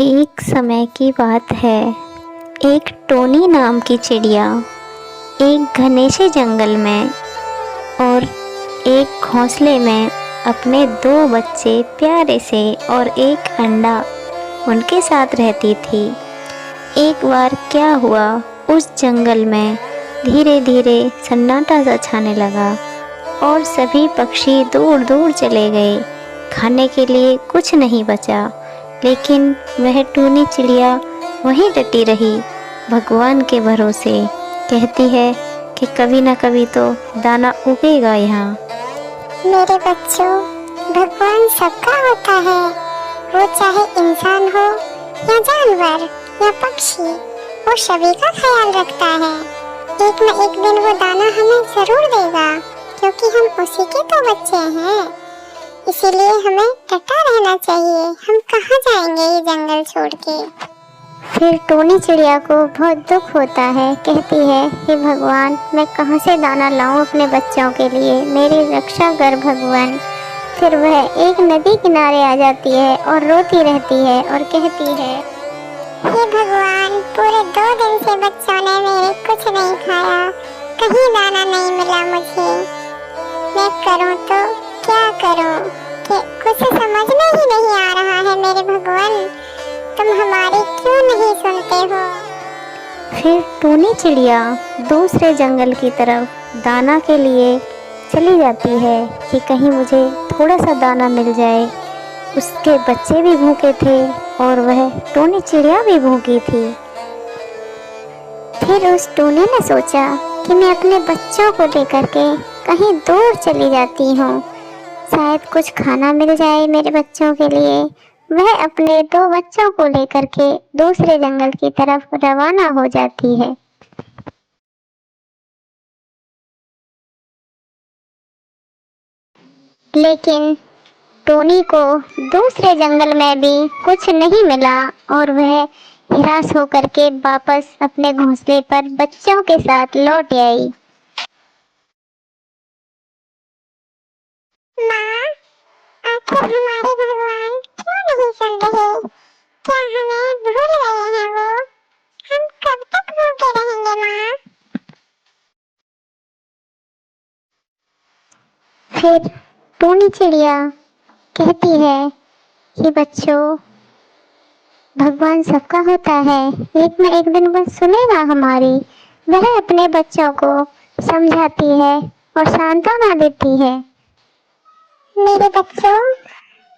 एक समय की बात है। एक टोनी नाम की चिड़िया एक घने से जंगल में और एक घोंसले में अपने 2 बच्चे प्यारे से और एक अंडा उनके साथ रहती थी। एक बार क्या हुआ, उस जंगल में धीरे धीरे सन्नाटा सा छाने लगा और सभी पक्षी दूर दूर चले गए। खाने के लिए कुछ नहीं बचा, लेकिन वह टूनी चिड़िया वहीं डटी रही, भगवान के भरोसे। कहती है कि कभी ना कभी तो दाना उगेगा यहाँ। मेरे बच्चों, भगवान सबका होता है, वो चाहे इंसान हो या जानवर या पक्षी, वो सभी का ख्याल रखता है। एक न एक दिन वो दाना हमें जरूर देगा, क्योंकि हम उसी के तो बच्चे हैं। इसीलिए हमें डटा रहना चाहिए। हम कहाँ जाएंगे ये जंगल छोड़ के। फिर टोनी चिड़िया को बहुत दुख होता है। कहती है, हे भगवान, मैं कहाँ से दाना लाऊं अपने बच्चों के लिए, मेरी रक्षा कर भगवान। फिर वह एक नदी किनारे आ जाती है और रोती रहती है और कहती है, हे भगवान, पूरे 2 दिन से बच्चों ने मेरे कुछ नहीं खाया, कहीं दाना नहीं मिला मुझे। मैं करूं तो क्या करूं कि कुछ समझ में ही नहीं आ रहा है। मेरे भगवान, तुम हमारी क्यों नहीं सुनते हो। फिर टूनी चिड़िया दूसरे जंगल की तरफ दाना के लिए चली जाती है कि कहीं मुझे थोड़ा सा दाना मिल जाए। उसके बच्चे भी भूखे थे और वह टूनी चिड़िया भी भूखी थी। फिर उस टूनी ने सोचा कि मैं अपने बच्चों को लेकर के कहीं दूर चली जाती हूँ, शायद कुछ खाना मिल जाए मेरे बच्चों के लिए। वह अपने 2 बच्चों को लेकर के दूसरे जंगल की तरफ रवाना हो जाती है। लेकिन टोनी को दूसरे जंगल में भी कुछ नहीं मिला और वह निराश होकर के वापस अपने घोंसले पर बच्चों के साथ लौट आई। माँ, आखिर हमारे भगवान क्यों नहीं सुन रहे? क्या हमें भूल गए हैं वो? हम कब तक भूखे रहेंगे माँ? फिर टूनी चिड़िया कहती है कि बच्चों, भगवान सबका होता है, एक न एक दिन वह सुनेगा हमारी। वह अपने बच्चों को समझाती है और सांत्वना देती है। मेरे बच्चों,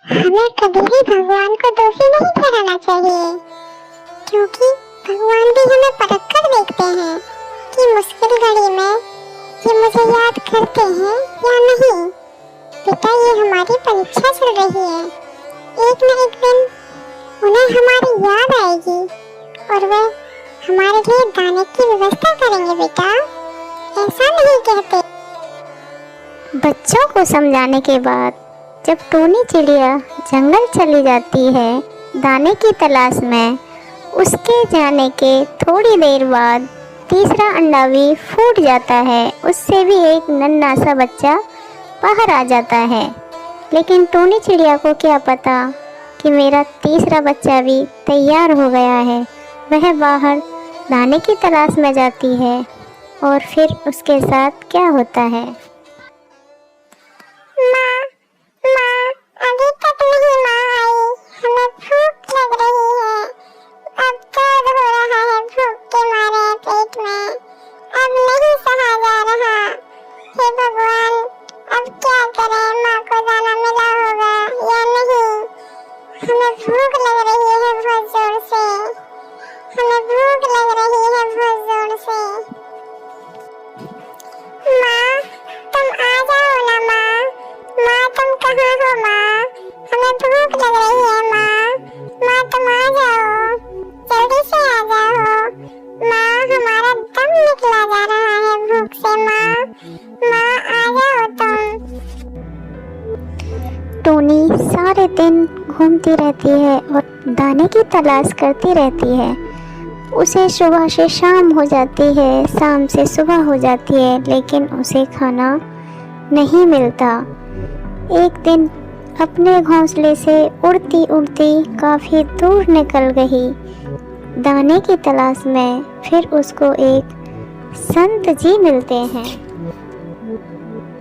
हमें कभी भी भगवान को दोषी नहीं ठहराना चाहिए, क्योंकि भगवान भी हमें परख कर देखते हैं कि मुश्किल घड़ी में ये मुझे याद करते हैं या नहीं। बेटा, ये हमारी परीक्षा चल रही है। एक न एक दिन उन्हें हमारी याद आएगी और वे हमारे लिए दाने की व्यवस्था करेंगे। बेटा, ऐसा नहीं कहते। बच्चों को समझाने के बाद जब टोनी चिड़िया जंगल चली जाती है दाने की तलाश में, उसके जाने के थोड़ी देर बाद तीसरा अंडा भी फूट जाता है। उससे भी एक नन्हा सा बच्चा बाहर आ जाता है। लेकिन टोनी चिड़िया को क्या पता कि मेरा तीसरा बच्चा भी तैयार हो गया है। वह बाहर दाने की तलाश में जाती है और फिर उसके साथ क्या होता है। माँ, अभी तक नहीं माँ आई। हमें भूख लग रही है। अब दर्द हो रहा है भूख के मारे पेट में। अब नहीं सहा जा रहा। हे भगवान, अब क्या करें? माँ को दाना मिला होगा या नहीं? हमें भूख लग रही है बहुत जोर से। हमें भूख लग रही है बहुत जोर से। माँ, तुम आ जाओ ना माँ। माँ, तुम कहाँ हो माँ? हमें भूख लग रही है माँ। माँ, तुम आ जाओ, जल्दी से आ जाओ। माँ, हमारा दम निकला जा रहा है भूख से। माँ, माँ, आ जाओ तुम। टोनी सारे दिन घूमती रहती है और दाने की तलाश करती रहती है। उसे सुबह से शाम हो जाती है, शाम से सुबह हो जाती है, लेकिन उसे खाना नहीं मिलता। एक दिन अपने घोंसले से उड़ती उड़ती काफ़ी दूर निकल गई दाने की तलाश में। फिर उसको एक संत जी मिलते हैं।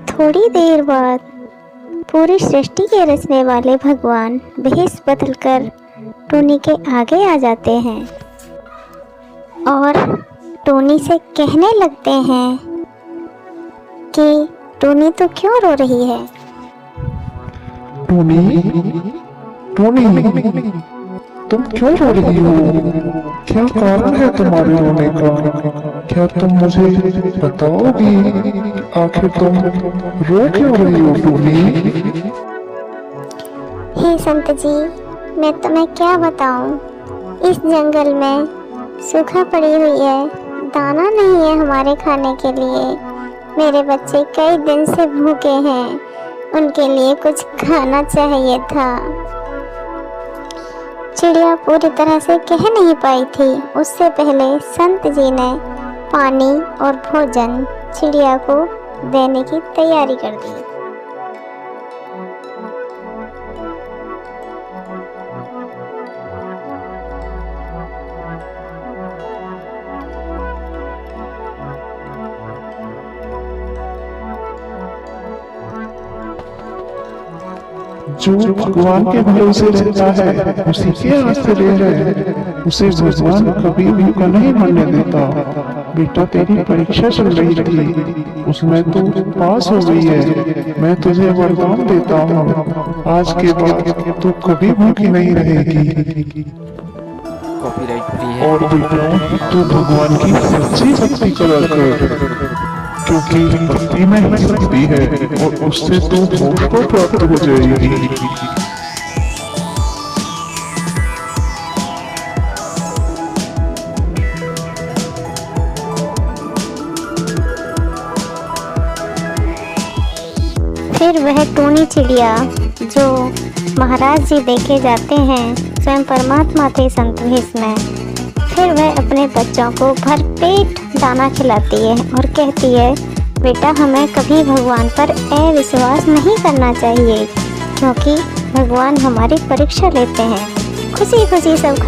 थोड़ी देर बाद पूरी सृष्टि के रचने वाले भगवान भेष बदलकर टोनी के आगे आ जाते हैं और टोनी से कहने लगते हैं कि टोनी तो क्यों रो रही है। टोनी, टोनी, तुम क्यों रो रही हो? क्या कारण है तुम्हारे रोने का? क्या तुम मुझे बताओगी आखिर तुम रो क्यों रही हो टोनी? हे संत जी, मैं तुम्हें क्या बताऊं? इस जंगल में सूखा पड़ी हुई है, दाना नहीं है हमारे खाने के लिए। मेरे बच्चे कई दिन से भूखे हैं, उनके लिए कुछ खाना चाहिए था। चिड़िया पूरी तरह से कह नहीं पाई थी, उससे पहले संत जी ने पानी और भोजन चिड़िया को देने की तैयारी कर दी। जो भगवान के भरोसे रहता है उसी के आश्रय है, उसे भगवान कभी भूखा नहीं मरने देता। बेटा तेरी परीक्षा चल रही थी, उसमें तू पास हो गई है। मैं तुझे वरदान देता हूँ, आज के बाद तू कभी भूखी नहीं रहेगी। कॉपीराइट फ्री है। और बेटा तू भगवान की सच्ची भक्ति करा कर, क्योंकि भक्ति में ही शक्ति है और उससे तू मोक्ष को प्राप्त हो जाएगी। फिर वह टोनी चिड़िया जो महाराज जी देखे जाते हैं स्वयं परमात्मा थे संत भेष में, फिर वह अपने बच्चों को भरपेट दाना खिलाती है और कहती है, बेटा हमें कभी भगवान पर अविश्वास नहीं करना चाहिए, क्योंकि भगवान हमारी परीक्षा लेते हैं। खुशी खुशी सब